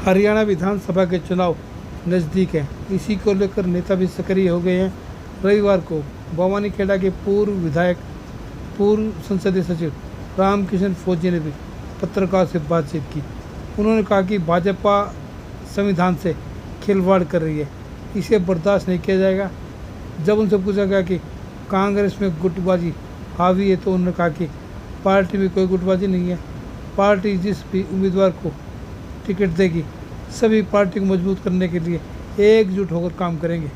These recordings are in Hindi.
हरियाणा विधानसभा के चुनाव नज़दीक हैं। इसी को लेकर नेता भी सक्रिय हो गए हैं। रविवार को भवानीखेड़ा के पूर्व विधायक, पूर्व संसदीय सचिव रामकिशन फौजी ने भी पत्रकारों से बातचीत की। उन्होंने कहा कि भाजपा संविधान से खिलवाड़ कर रही है, इसे बर्दाश्त नहीं किया जाएगा। जब उनसे पूछा गया कि कांग्रेस में गुटबाजी हावी है, तो उन्होंने कहा कि पार्टी में कोई गुटबाजी नहीं है। पार्टी जिस भी उम्मीदवार को टिकट देगी, सभी पार्टी को मजबूत करने के लिए एकजुट होकर काम करेंगे।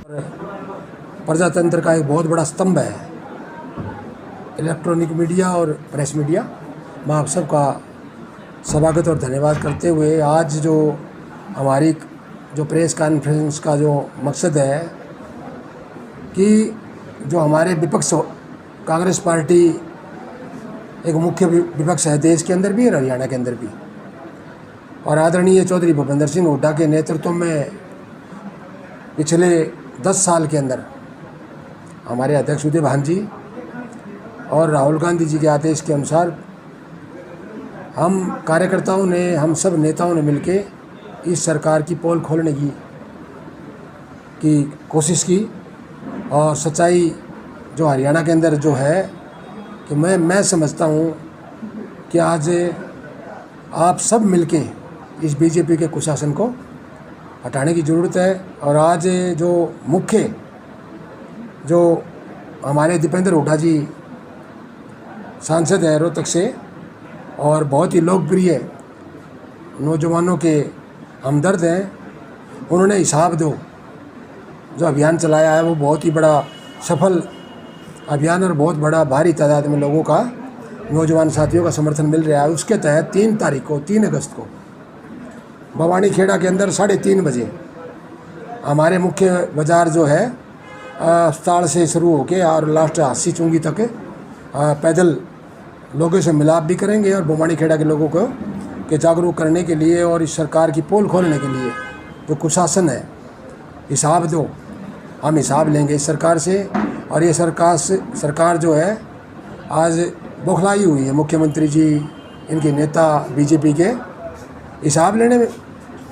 प्रजातंत्र का एक बहुत बड़ा स्तंभ है इलेक्ट्रॉनिक मीडिया और प्रेस मीडिया। मैं आप सबका स्वागत और धन्यवाद करते हुए आज जो हमारी जो प्रेस कॉन्फ्रेंस का जो मकसद है कि जो हमारे विपक्ष कांग्रेस पार्टी एक मुख्य विपक्ष है देश के अंदर भी और हरियाणा के अंदर भी, और आदरणीय चौधरी भूपेंद्र सिंह हुड्डा के नेतृत्व में पिछले 10 साल के अंदर हमारे अध्यक्ष उदय भान जी और राहुल गांधी जी के आदेश के अनुसार हम कार्यकर्ताओं ने, हम सब नेताओं ने मिलके इस सरकार की पोल खोलने की कोशिश की। और सच्चाई जो हरियाणा के अंदर जो है कि मैं समझता हूँ कि आज आप सब मिलके इस बीजेपी के कुशासन को हटाने की ज़रूरत है। और आज जो मुख्य जो हमारे दीपेंद्र हुड्डा जी सांसद हैं रोहतक से, और बहुत ही लोकप्रिय नौजवानों के हमदर्द हैं, उन्होंने हिसाब दो जो अभियान चलाया है वो बहुत ही बड़ा सफल अभियान और बहुत बड़ा भारी तादाद में लोगों का, नौजवान साथियों का समर्थन मिल रहा है। उसके तहत 3 तारीख को 3 अगस्त को भवानीखेड़ा के अंदर 3:30 बजे हमारे मुख्य बाज़ार जो है अस्पताल से शुरू होके और लास्ट हासी चुंगी तक पैदल लोगों से मिलाप भी करेंगे और भवानीखेड़ा के लोगों को के जागरूक करने के लिए और इस सरकार की पोल खोलने के लिए जो कुशासन है, हिसाब दो, हम हिसाब लेंगे इस सरकार से। और ये सरकार जो है आज बौखलाई हुई है। मुख्यमंत्री जी, इनके नेता बीजेपी के हिसाब लेने में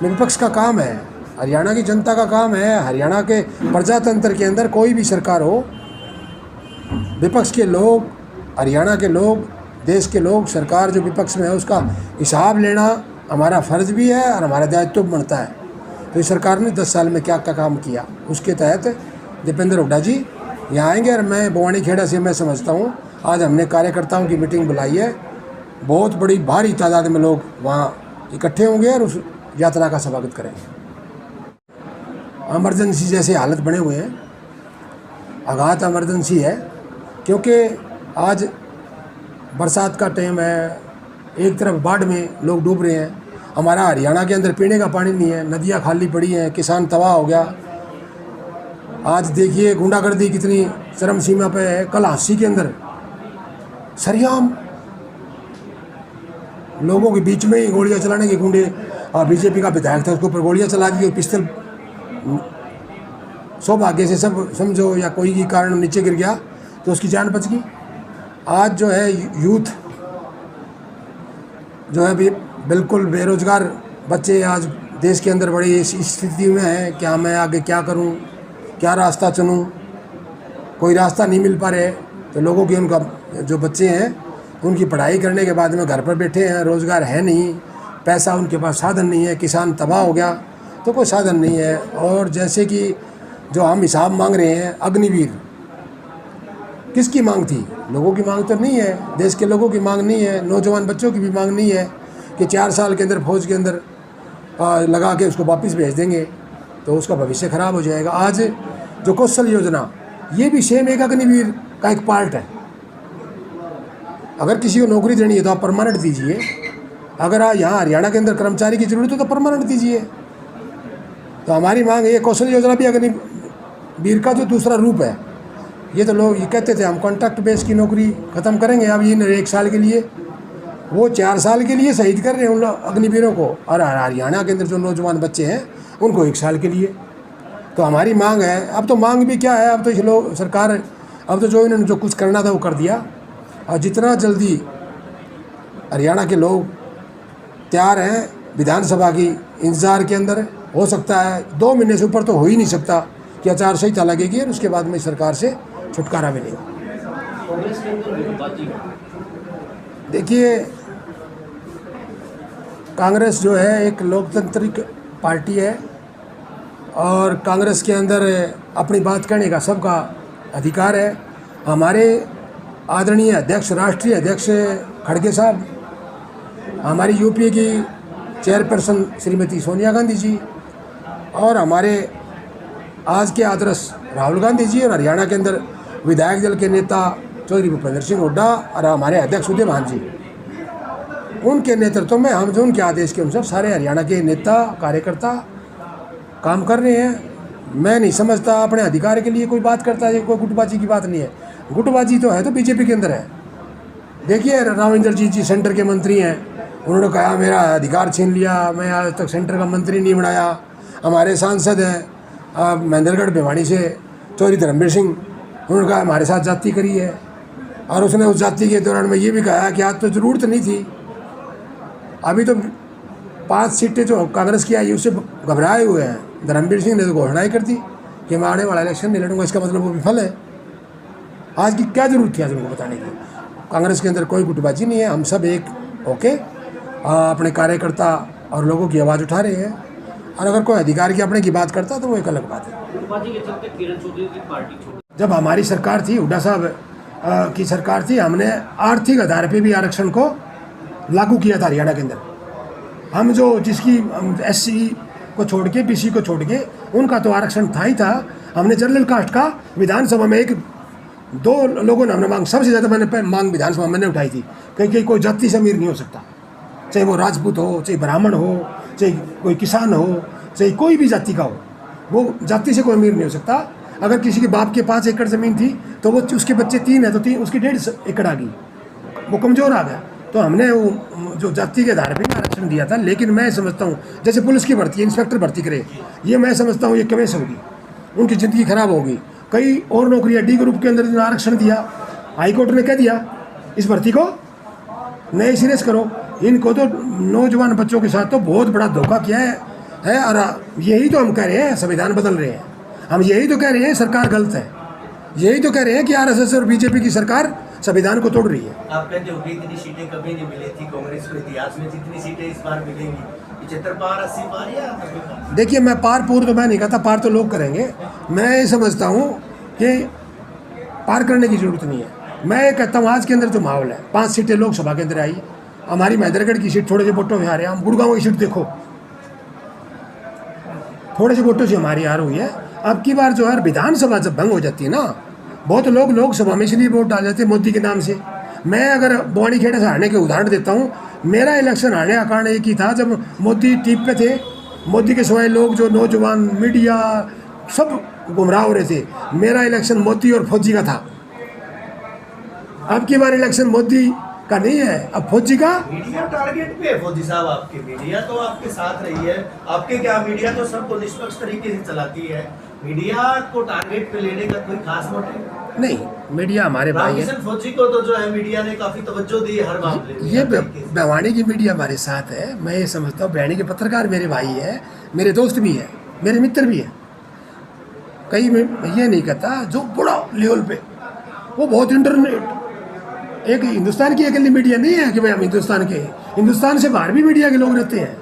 विपक्ष का काम है, हरियाणा की जनता का काम है। हरियाणा के प्रजातंत्र के अंदर कोई भी सरकार हो, विपक्ष के लोग, हरियाणा के लोग, देश के लोग, सरकार जो विपक्ष में है उसका हिसाब लेना हमारा फ़र्ज़ भी है और हमारा दायित्व बनता है। तो इस सरकार ने 10 साल में क्या क्या काम किया, उसके तहत दीपेंद्र हुड्डा जी यहाँ आएंगे। और मैं भवानीखेड़ा से मैं समझता हूँ आज हमने कार्यकर्ताओं की मीटिंग बुलाई है, बहुत बड़ी भारी तादाद में लोग वहाँ इकट्ठे होंगे और उस यात्रा का स्वागत करेंगे। इमरजेंसी जैसे हालत बने हुए हैं, आघात इमरजेंसी है, क्योंकि आज बरसात का टाइम है, एक तरफ बाढ़ में लोग डूब रहे हैं। हमारा हरियाणा के अंदर पीने का पानी नहीं है, नदियाँ खाली पड़ी हैं, किसान तबाह हो गया। आज देखिए गुंडागर्दी कितनी चरम सीमा पे है। कल हांसी के अंदर सरेआम लोगों के बीच में ही गोलियां चलाने के गुंडे, और बीजेपी का विधायक था उसके ऊपर गोलियां चला दी और पिस्तल, सौभाग्य से सब समझो या कोई भी कारण नीचे गिर गया तो उसकी जान बच गई। आज जो है यूथ जो है बिल्कुल बेरोजगार बच्चे आज देश के अंदर बड़ी इस स्थिति में है, क्या मैं आगे क्या करूं, क्या रास्ता चुनूं, कोई रास्ता नहीं मिल पा रहे। तो लोगों की, उनका जो बच्चे हैं उनकी पढ़ाई करने के बाद में घर पर बैठे हैं, रोज़गार है नहीं, पैसा उनके पास साधन नहीं है, किसान तबाह हो गया तो कोई साधन नहीं है। और जैसे कि जो हम हिसाब मांग रहे हैं, अग्निवीर किसकी मांग थी? लोगों की मांग तो नहीं है, देश के लोगों की मांग नहीं है, नौजवान बच्चों की भी मांग नहीं है कि 4 साल के अंदर फौज के अंदर लगा के उसको वापस भेज देंगे तो उसका भविष्य खराब हो जाएगा। आज जो कौशल योजना, ये भी सेम एक अग्निवीर का एक पार्ट है। अगर किसी को नौकरी देनी है तो आप परमानेंट दीजिए, अगर यहाँ हरियाणा के अंदर कर्मचारी की ज़रूरत है तो परमानेंट दीजिए। तो हमारी मांग है, कौशल योजना भी अग्निवीर का जो दूसरा रूप है। ये तो लोग ये कहते थे हम कॉन्ट्रैक्ट बेस की नौकरी ख़त्म करेंगे, अब ये 1 साल के लिए, वो 4 साल के लिए शहीद कर रहे हैं उन अग्निवीरों को, और हरियाणा के अंदर जो नौजवान बच्चे हैं उनको 1 साल के लिए। तो हमारी मांग है, अब तो मांग भी क्या है, अब तो लोग सरकार, अब तो जो इन्होंने जो कुछ करना था वो कर दिया। और जितना जल्दी हरियाणा के लोग तैयार हैं विधानसभा की इंतज़ार के अंदर हो सकता है 2 महीने से ऊपर तो हो ही नहीं सकता कि आचार संहिता लगेगी और उसके बाद में सरकार से छुटकारा मिलेगा। कांग्रेस के अंदर गुटबाजी देखिए, कांग्रेस जो है एक लोकतांत्रिक पार्टी है और कांग्रेस के अंदर अपनी बात कहने का सबका अधिकार है। हमारे आदरणीय अध्यक्ष, राष्ट्रीय अध्यक्ष खड़गे साहब, हमारी यूपी की चेयरपर्सन श्रीमती सोनिया गांधी जी और हमारे आज के आदर्श राहुल गांधी जी और हरियाणा के अंदर विधायक दल के नेता चौधरी भूपेंद्र सिंह हुड्डा और हमारे अध्यक्ष उदय भान जी, उनके नेतृत्व में हम जो उनके आदेश के अनुसार सारे हरियाणा के नेता कार्यकर्ता काम कर रहे हैं। मैं नहीं समझता अपने अधिकार के लिए कोई बात करता है, कोई गुटबाजी की बात नहीं है। गुटबाजी तो है तो बीजेपी के अंदर है। देखिए, राव इंद्रजीत जी सेंटर के मंत्री हैं, उन्होंने कहा मेरा अधिकार छीन लिया, मैं आज तक सेंटर का मंत्री नहीं बनाया। हमारे सांसद हैं महेंद्रगढ़ भिवाड़ी से चौधरी धर्मवीर सिंह, उन्होंने कहा हमारे साथ जाति करी है और उसने उस जाति के दौरान में ये भी कहा कि आज तो ज़रूरत नहीं थी। अभी तो 5 सीटें जो कांग्रेस की आई उससे घबराए हुए हैं। धर्मवीर सिंह ने तो घोषणा ही कर दी कि मैं आने वाला इलेक्शन नहीं लड़ूंगा, इसका मतलब वो विफल है। आज की क्या ज़रूरत थी आज उनको बताने की? कांग्रेस के अंदर कोई गुटबाजी नहीं है, हम सब एक होके अपने कार्यकर्ता और लोगों की आवाज़ उठा रहे हैं। और अगर कोई अधिकार की अपने की बात करता तो वो एक अलग बात है। गुटबाजी के चलते किरण चौधरी की पार्टी छोड़ी। जब हमारी सरकार थी, हुड्डा साहब की सरकार थी, हमने आर्थिक आधार पे भी आरक्षण को लागू किया था हरियाणा के अंदर। हम जो जिसकी SC को छोड़ के BC को छोड़ के उनका तो आरक्षण था ही था। हमने जनरल कास्ट का विधानसभा में 1-2 लोगों ने हमने मांग, सबसे ज़्यादा मैंने मांग विधानसभा में उठाई थी क्योंकि कोई जाति से अमीर नहीं हो सकता, चाहे वो राजपूत हो, चाहे ब्राह्मण हो, चाहे कोई किसान हो, चाहे कोई भी जाति का हो, वो जाति से कोई अमीर नहीं हो सकता। अगर किसी के बाप के 5 एकड़ ज़मीन थी तो वो उसके बच्चे 3 है तो 3 उसकी 1.5 एकड़ आ गई, वो कमज़ोर आ गया। तो हमने वो जो जाति के आधार पर आरक्षण दिया था। लेकिन मैं समझता हूँ जैसे पुलिस की भर्ती, इंस्पेक्टर भर्ती करे, ये मैं समझता हूँ ये कमेश होगी, उनकी ज़िंदगी खराब होगी। कई और नौकरियाँ D ग्रुप के अंदर आरक्षण दिया, हाईकोर्ट ने कह दिया इस भर्ती को नए सिरे से करो। इनको तो नौजवान बच्चों के साथ तो बहुत बड़ा धोखा किया है। और यही तो हम कह रहे हैं, संविधान बदल रहे हैं, हम यही तो कह रहे हैं सरकार गलत है, यही तो कह रहे हैं कि RSS और बीजेपी की सरकार संविधान को तोड़ रही है। आप कहते हो कि इतनी सीटें कभी नहीं मिली थी कांग्रेस को इतिहास में, जितनी सीटें इस बार मिलेंगी 75 पार 80 पार या? देखिए, मैं पार पूर तो मैं नहीं कहता, पार तो लोग करेंगे। मैं ये समझता हूँ कि पार करने की ज़रूरत नहीं है। मैं ये कहता हूँ आज के अंदर जो माहौल है, 5 सीटें लोकसभा के अंदर आई, हमारी महेंद्रगढ़ की सीट थोड़े से वोटों में आ रहे हैं। हम गुड़गांव की सीट देखो, थोड़े से वोटों से हमारी हार हुई है। अब की बार जो है विधानसभा जब भंग हो जाती है ना, बहुत लोग लोकसभा में इसलिए वोट डाल जाते हैं मोदी के नाम से। मैं अगर बवानी खेड़ा से हारने के उदाहरण देता हूँ, मेरा इलेक्शन हारने का कारण एक ही था, जब मोदी टीप पे थे, मोदी के सिवाय लोग जो नौजवान मीडिया सब गुमराह हो रहे थे। मेरा इलेक्शन मोदी और फौजी का था। अब की बार इलेक्शन मोदी का नहीं है, अब फौजी का। मीडिया टारगेट पे है फौजी साहब आपके, मीडिया तो आपके साथ रही है। आपके क्या, मीडिया तो सबको निष्पक्ष तरीके से चलाती है, मीडिया को टारगेट पे लेने का कोई खास मोटिव नहीं। मीडिया हमारे भाई है, रामकिशन फौजी को तो जो है मीडिया ने काफी तवज्जो दी है हर मामले में। ये भिवाड़ी की मीडिया हमारे साथ है। मैं ये समझता हूँ भिवाड़ी के पत्रकार मेरे भाई है, मेरे दोस्त भी है, मेरे मित्र भी है। कई मैं ये नहीं कहता जो बड़ा लेवल पे वो बहुत इंटरनेट, एक हिंदुस्तान की अकेली मीडिया नहीं है कि भाई हम हिंदुस्तान के, हिंदुस्तान से बाहर भी मीडिया के लोग रहते हैं,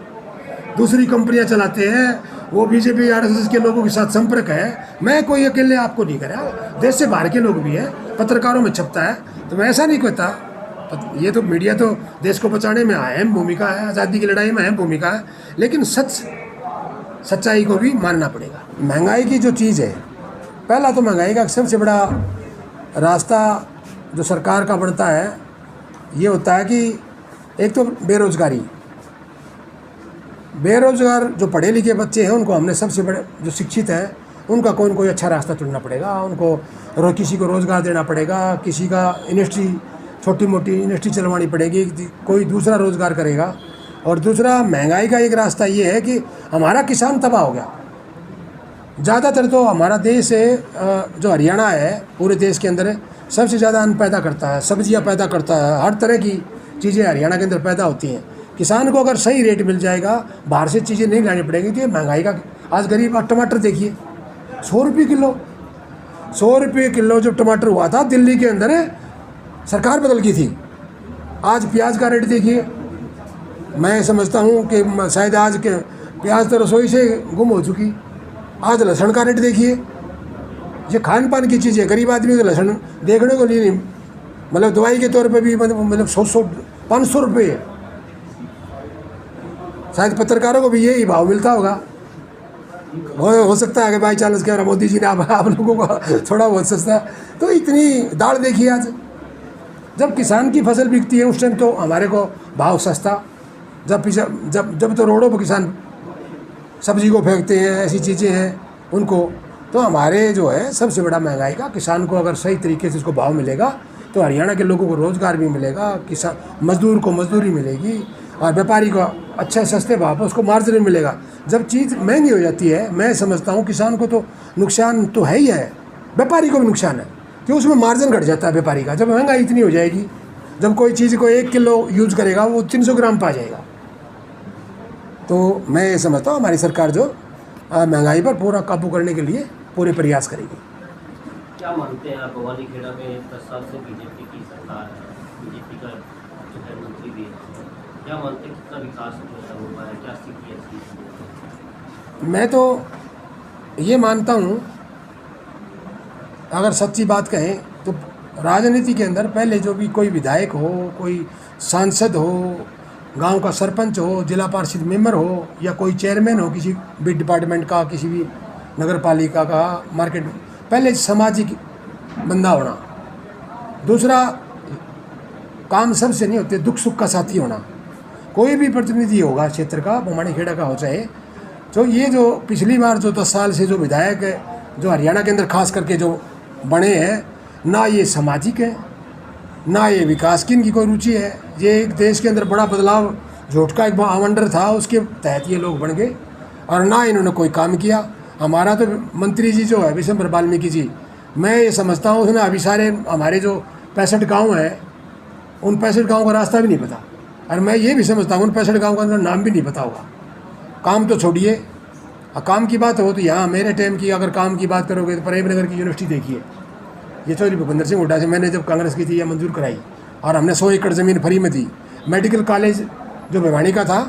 दूसरी कंपनियां चलाते हैं, वो बीजेपी RSS के लोगों के साथ संपर्क है। मैं कोई अकेले आपको नहीं कह रहा, देश से बाहर के लोग भी हैं, पत्रकारों में छपता है। तो मैं ऐसा नहीं कहता, ये तो मीडिया तो देश को बचाने में अहम भूमिका है, आज़ादी की लड़ाई में अहम भूमिका है, लेकिन सच्चाई को भी मानना पड़ेगा। महंगाई की जो चीज़ है, पहला तो महंगाई का सबसे बड़ा रास्ता जो सरकार का बनता है ये होता है कि एक तो बेरोज़गारी, बेरोज़गार जो पढ़े लिखे बच्चे हैं उनको हमने सबसे बड़े, जो शिक्षित है उनका कोई न कोई अच्छा रास्ता चुनना पड़ेगा। उनको किसी को रोज़गार देना पड़ेगा, किसी का इंडस्ट्री, छोटी मोटी इंडस्ट्री चलवानी पड़ेगी, कोई दूसरा रोज़गार करेगा। और दूसरा महंगाई का एक रास्ता ये है कि हमारा किसान तबाह हो गया। ज़्यादातर तो हमारा देश है जो हरियाणा है पूरे देश के अंदर सबसे ज़्यादा अन्न पैदा करता है, सब्जियां पैदा करता है, हर तरह की चीज़ें हरियाणा के अंदर पैदा होती हैं। किसान को अगर सही रेट मिल जाएगा, बाहर से चीज़ें नहीं लानी पड़ेंगी, तो ये महंगाई का आज गरीब टमाटर देखिए 100 रुपये किलो, 100 रुपये किलो जब टमाटर हुआ था दिल्ली के अंदर सरकार बदल गई थी। आज प्याज का रेट देखिए, मैं समझता हूँ कि शायद आज के प्याज तो रसोई से गुम हो चुकी। आज लहसुन का रेट देखिए, ये खान पान की चीज़ है, गरीब आदमी को लहसुन देखने को नहीं, मतलब दवाई के तौर पे भी मतलब 100-500 रुपये है। शायद पत्रकारों को भी यही भाव मिलता होगा। हो सकता है कि बाई चांस कह रहा मोदी जी ने आप लोगों को थोड़ा बहुत सस्ता। तो इतनी दाल देखिए आज, जब किसान की फसल बिकती है उस टाइम तो हमारे को भाव सस्ता, जब तो रोडों पर किसान सब्जी को फेंकते हैं, ऐसी चीज़ें हैं उनको, तो हमारे जो है सबसे बड़ा महंगाई का, किसान को अगर सही तरीके से उसको भाव मिलेगा तो हरियाणा के लोगों को रोज़गार भी मिलेगा, किसान मजदूर को मजदूरी मिलेगी, और व्यापारी को अच्छे सस्ते भाव पर उसको मार्जिन मिलेगा। जब चीज़ महंगी हो जाती है, मैं समझता हूँ किसान को तो नुकसान तो है ही है, व्यापारी को भी नुकसान है, कि उसमें मार्जिन घट जाता है व्यापारी का। जब महंगाई इतनी हो जाएगी, जब कोई चीज़ को 1 किलो यूज़ करेगा वो 300 ग्राम पा जाएगा। तो मैं ये समझता हूँ हमारी सरकार जो महंगाई पर पूरा काबू करने के लिए पूरे प्रयास करेगी। क्या मानते हैं आप, भवानी खेड़ा में 10 साल से बीजेपी की सरकार है, बीजेपी का जो है मंत्री भी है, क्या मानते हैं कितना विकास हो पाया है, क्या स्थिति है इसकी? मैं तो ये मानता हूँ, अगर सच्ची बात कहें तो राजनीति के अंदर पहले जो भी कोई विधायक हो, कोई सांसद हो, गांव का सरपंच हो, जिला पार्षद मेंबर हो, या कोई चेयरमैन हो किसी भी डिपार्टमेंट का, किसी भी नगर पालिका का, मार्केट, पहले सामाजिक बंदा होना। दूसरा काम सबसे नहीं होते, दुख सुख का साथी होना। कोई भी प्रतिनिधि होगा क्षेत्र का, भवानी खेड़ा का हो चाहे, तो ये जो पिछली बार जो 10 साल से जो विधायक है जो हरियाणा के अंदर खास करके जो बने हैं, ना ये सामाजिक है, ना ये विकास की इनकी कोई रुचि है। ये एक देश के अंदर बड़ा बदलाव, झोटका एक आवंडर था, उसके तहत ये लोग बन गए, और ना इन्होंने कोई काम किया। हमारा तो मंत्री जी जो है विशंबर वाल्मीकि जी, मैं ये समझता हूँ उसने अभी सारे हमारे जो 65 गाँव हैं, उन 65 गाँव का रास्ता भी नहीं पता, और मैं ये भी समझता हूँ उन 65 गाँव का नाम भी नहीं पता होगा। काम तो छोड़िए, काम की बात हो तो यहाँ मेरे टाइम की अगर काम की बात करोगे तो प्रेमनगर की यूनिवर्सिटी देखिए, ये चौधरी भूपेंद्र सिंह हुड्डा से मैंने जब कांग्रेस की थी यह मंजूर कराई, और हमने 100 एकड़ ज़मीन फ्री में दी। मेडिकल कॉलेज जो भिवानी का था,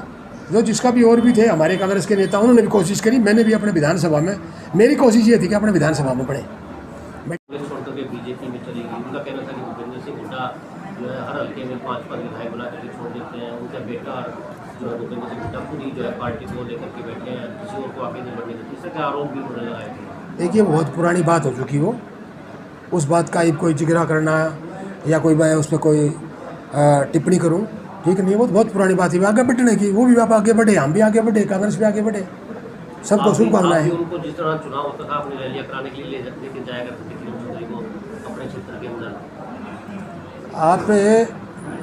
जो जिसका भी और भी थे हमारे कांग्रेस के नेता, उन्होंने भी कोशिश करी, मैंने भी अपने विधानसभा में, मेरी कोशिश ये थी कि अपने विधानसभा में पढ़े। छोड़ करके बीजेपी में चली गई, उनका कहना था कि भूपेंद्र सिंह हुड्डा जो है हर हल्के में 5 विधायक बना करके छोड़ देते हैं, उनका बेटा जो है भूपेंद्र सिंह हुड्डा खुद ही जो है पार्टी को लेकर के बैठे हैं, किसी और को आगे नहीं बढ़ने देते, इससे क्या आरोप भी उन्होंने लगाए थे। देखिए बहुत पुरानी बात हो चुकी, वो उस बात का कोई जिक्र करना या कोई मैं उस पर कोई टिप्पणी करूं ठीक नहीं है। वो बहुत पुरानी बात है, आगे बढ़ने की, वो भी आप आगे बढ़े, हम भी आगे बढ़े, कांग्रेस भी आगे बढ़े, सबको शुभकामनाएं। उनको जिस तरह चुनाव होता था अपनी रैलियां कराने के लिए लेके जाया करते थे मुख्यमंत्री को अपने क्षेत्र के अंदर।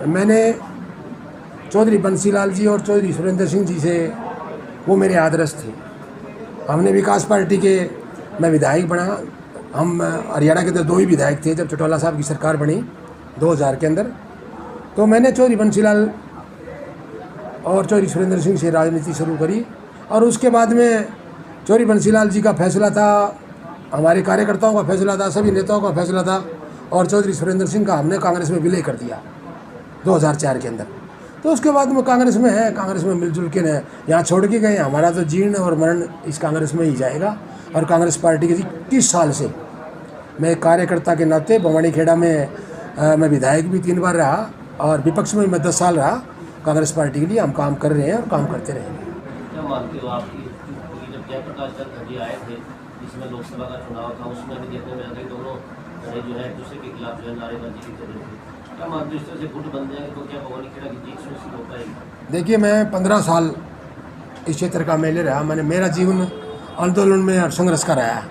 मैंने चौधरी बंसीलाल जी और चौधरी सुरेंद्र सिंह जी से, वो मेरे आदर्श थे। हमने विकास पार्टी के, मैं विधायक बना, हम हरियाणा के अंदर 2 ही विधायक थे जब चौटाला साहब की सरकार बनी 2000 के अंदर। तो मैंने चौधरी बंसीलाल और चौधरी सुरेंद्र सिंह से राजनीति शुरू करी, और उसके बाद में चौधरी बंसीलाल जी का फैसला था, हमारे कार्यकर्ताओं का फैसला था, सभी नेताओं का फैसला था, और चौधरी सुरेंद्र सिंह का हमने कांग्रेस में विलय कर दिया 2004 के अंदर। तो उसके बाद में कांग्रेस में है, कांग्रेस में मिलजुल के यहाँ छोड़ के गए। हमारा तो जीर्ण और मरण इस कांग्रेस में ही जाएगा। और कांग्रेस पार्टी के 30 साल से मैं कार्यकर्ता के नाते भवानी खेड़ा में मैं विधायक भी 3 बार रहा, और विपक्ष में मैं 10 साल रहा। कांग्रेस पार्टी के लिए हम काम कर रहे हैं और काम करते रहेंगे। क्या मानते हो आपकी, जब जयप्रकाश चंद्र जी आए थे जिसमें लोकसभा का चुनाव था, उसमें भी देखने में आ गई दोनों जो है एक दूसरे के खिलाफ जो है नारेबाजी की तरह थी, क्या मानते हो इस तरह से गुट बन जाएंगे तो क्या भवानी खेड़ा की जीत सुनिश्चित हो पाएगी? देखिए मैं 15 साल इस क्षेत्र का मेले रहा, मैंने, मेरा जीवन आंदोलन में और संघर्ष का रहा है।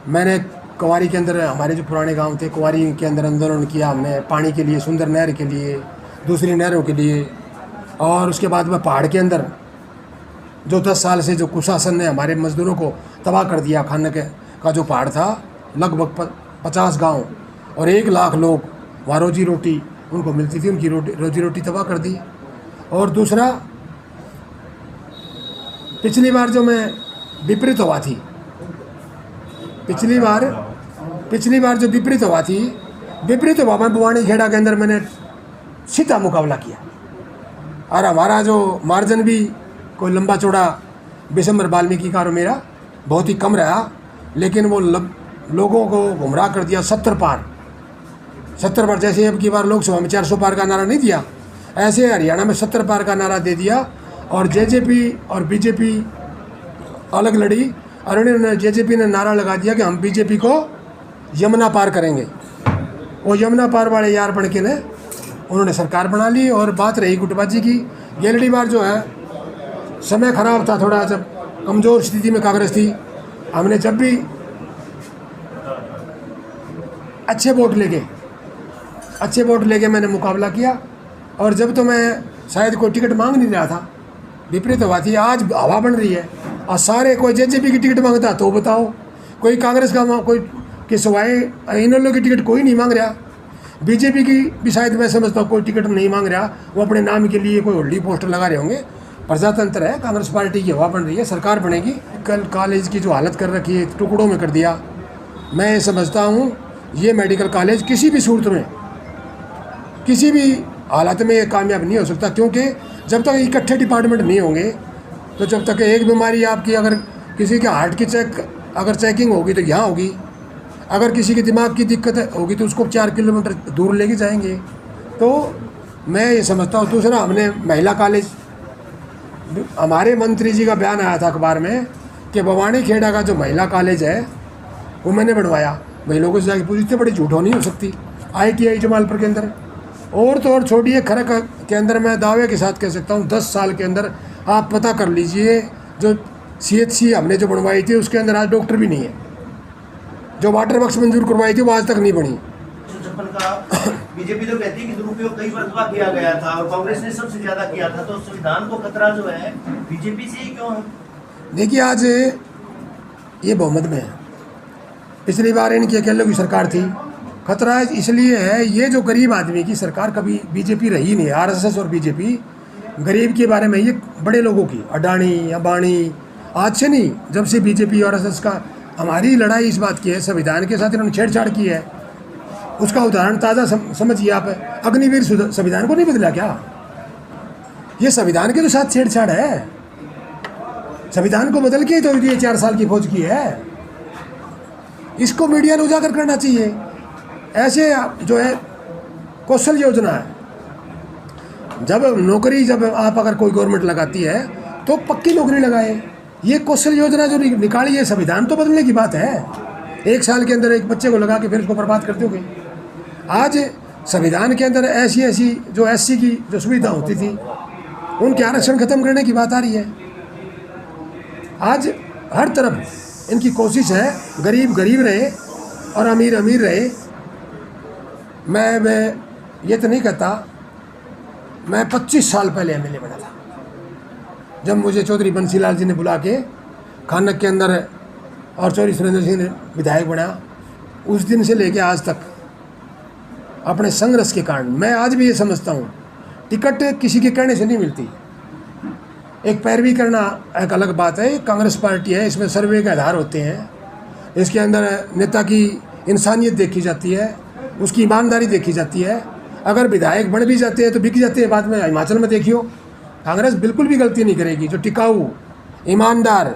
मैंने कुंवारी के अंदर, हमारे जो पुराने गांव थे कुंवारी के अंदर आंदोलन किया हमने, पानी के लिए, सुंदर नहर के लिए, दूसरी नहरों के लिए। और उसके बाद में पहाड़ के अंदर जो 10 साल से जो कुशासन ने हमारे मजदूरों को तबाह कर दिया, खाने का जो पहाड़ था, लगभग 50 गांव और 1 लाख लोग वहाँ रोजी रोटी उनको मिलती थी, उनकी रोजी रोटी तबाह कर दी। और दूसरा, पिछली बार जो मैं विपरीत हुआ थी, पिछली बार जो विपरीत हुआ थी, विपरीत हुआ मैं बवानी खेड़ा के अंदर मैंने सीधा मुकाबला किया और हमारा जो मार्जिन भी कोई लंबा चौड़ा विशंबर वाल्मीकि का और मेरा बहुत ही कम रहा, लेकिन वो लोगों को गुमराह कर दिया 70 पार। जैसे अब की बार लोकसभा में 400 पार का नारा नहीं दिया, ऐसे हरियाणा में 70 पार का नारा दे दिया और जेजेपी और बीजेपी अलग लड़ी और उन्होंने जेजेपी ने नारा लगा दिया कि हम बीजेपी को यमुना पार करेंगे। वो यमुना पार वाले यार बन के ने उन्होंने सरकार बना ली। और बात रही गुटबाजी की, गैलरी बार जो है समय खराब था थोड़ा, जब कमज़ोर स्थिति में कांग्रेस थी, हमने जब भी अच्छे वोट लेके मैंने मुकाबला किया। और जब तो मैं शायद कोई टिकट मांग नहीं रहा था, विपरीत हुआ थी, आज हवा बन रही है और सारे कोई जेजेपी की टिकट मांगता तो बताओ, कोई कांग्रेस का कोई कि सिवाय इन लोगों की टिकट कोई नहीं मांग रहा। बीजेपी की भी शायद मैं समझता हूँ कोई टिकट नहीं मांग रहा, वो अपने नाम के लिए कोई होल्डी पोस्टर लगा रहे होंगे। प्रजातंत्र है, कांग्रेस पार्टी की हवा बन रही है, सरकार बनेगी। कल कॉलेज की जो हालत कर रखी है, टुकड़ों में कर दिया। मैं ये समझता हूँ ये मेडिकल कॉलेज किसी भी सूरत में, किसी भी हालत में ये कामयाब नहीं हो सकता, क्योंकि जब तक इकट्ठे डिपार्टमेंट नहीं होंगे, तो जब तक एक बीमारी आपकी, अगर किसी के हार्ट की चेकिंग होगी तो यहाँ होगी, अगर किसी के दिमाग की दिक्कत होगी तो उसको 4 किलोमीटर दूर लेके जाएंगे। तो मैं ये समझता हूँ। दूसरा, हमने महिला कॉलेज, हमारे मंत्री जी का बयान आया था अखबार में कि बवानी खेड़ा का जो महिला कॉलेज है वो मैंने बनवाया। महिलाओं को जाके पूछते, बड़ी झूठ नहीं हो सकती। ITI जमालपुर के अंदर और तो और छोड़िए, खरक के अंदर मैं दावे के साथ कह सकता हूँ 10 साल के अंदर आप पता कर लीजिए, जो CHC हमने जो बनवाई थी उसके अंदर आज डॉक्टर भी नहीं है। जो वाटर बक्स मंजूर करवाई थी वो आज तक नहीं बनी। बीजेपी तो कहती है कि दुरुपयोग कई बार किया गया था और कांग्रेस ने सबसे ज्यादा किया था, तो संविधान को खतरा जो है बीजेपी से ही क्यों है? देखिए, आज ये बहुमत में है, पिछली बार इनकी अकेले की सरकार थी। खतरा इसलिए है, ये जो गरीब आदमी की सरकार कभी बीजेपी रही नहीं। RSS और बीजेपी गरीब के बारे में, ये बड़े लोगों की, अडानी अंबानी, आज से नहीं, जब से बीजेपी और RSS का हमारी लड़ाई इस बात की है, संविधान के साथ इन्होंने छेड़छाड़ की है। उसका उदाहरण ताज़ा समझिए आप, अग्निवीर संविधान को नहीं बदला क्या? ये संविधान के तो साथ छेड़छाड़ है। संविधान को बदल के तो ये 4 साल की फौज की है। इसको मीडिया ने उजागर करना चाहिए। ऐसे जो है कौशल योजना है, जब नौकरी, जब आप अगर कोई गवर्नमेंट लगाती है तो पक्की नौकरी लगाए। ये कौशल योजना जो निकाली है, संविधान तो बदलने की बात है। 1 साल के अंदर एक बच्चे को लगा के फिर उसको बर्बाद कर दोगे। आज संविधान के अंदर ऐसी जो SC की जो सुविधा होती थी, उनके आरक्षण खत्म करने की बात आ रही है। आज हर तरफ इनकी कोशिश है, गरीब गरीब रहे और अमीर अमीर रहे। मैं ये तो नहीं कहता, मैं 25 साल पहले MLA बना था, जब मुझे चौधरी बंसीलाल जी ने बुला के खानक के अंदर और चौधरी सुरेंद्र सिंह ने विधायक बनाया। उस दिन से लेके आज तक अपने संघर्ष के कारण मैं आज भी ये समझता हूँ, टिकट किसी के कहने से नहीं मिलती। एक पैरवी करना एक अलग बात है। कांग्रेस पार्टी है, इसमें सर्वे के आधार होते हैं, इसके अंदर नेता की इंसानियत देखी जाती है, उसकी ईमानदारी देखी जाती है। अगर विधायक बन भी जाते हैं तो बिक जाते हैं बाद में। हिमाचल में देखियो, कांग्रेस बिल्कुल भी गलती नहीं करेगी। जो टिकाऊ, ईमानदार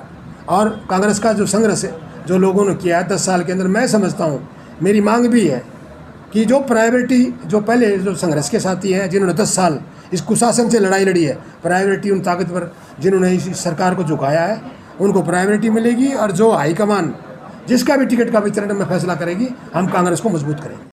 और कांग्रेस का जो संघर्ष जो लोगों ने किया है 10 साल के अंदर, मैं समझता हूँ, मेरी मांग भी है कि जो प्रायोरिटी, जो पहले जो संघर्ष के साथी हैं, जिन्होंने 10 साल इस कुशासन से लड़ाई लड़ी है, प्रायोरिटी उन ताकतवर जिन्होंने इस सरकार को झुकाया है, उनको प्रायोरिटी मिलेगी। और जो हाईकमान जिसका भी टिकट का वितरण में फैसला करेगी, हम कांग्रेस को मजबूत करेंगे।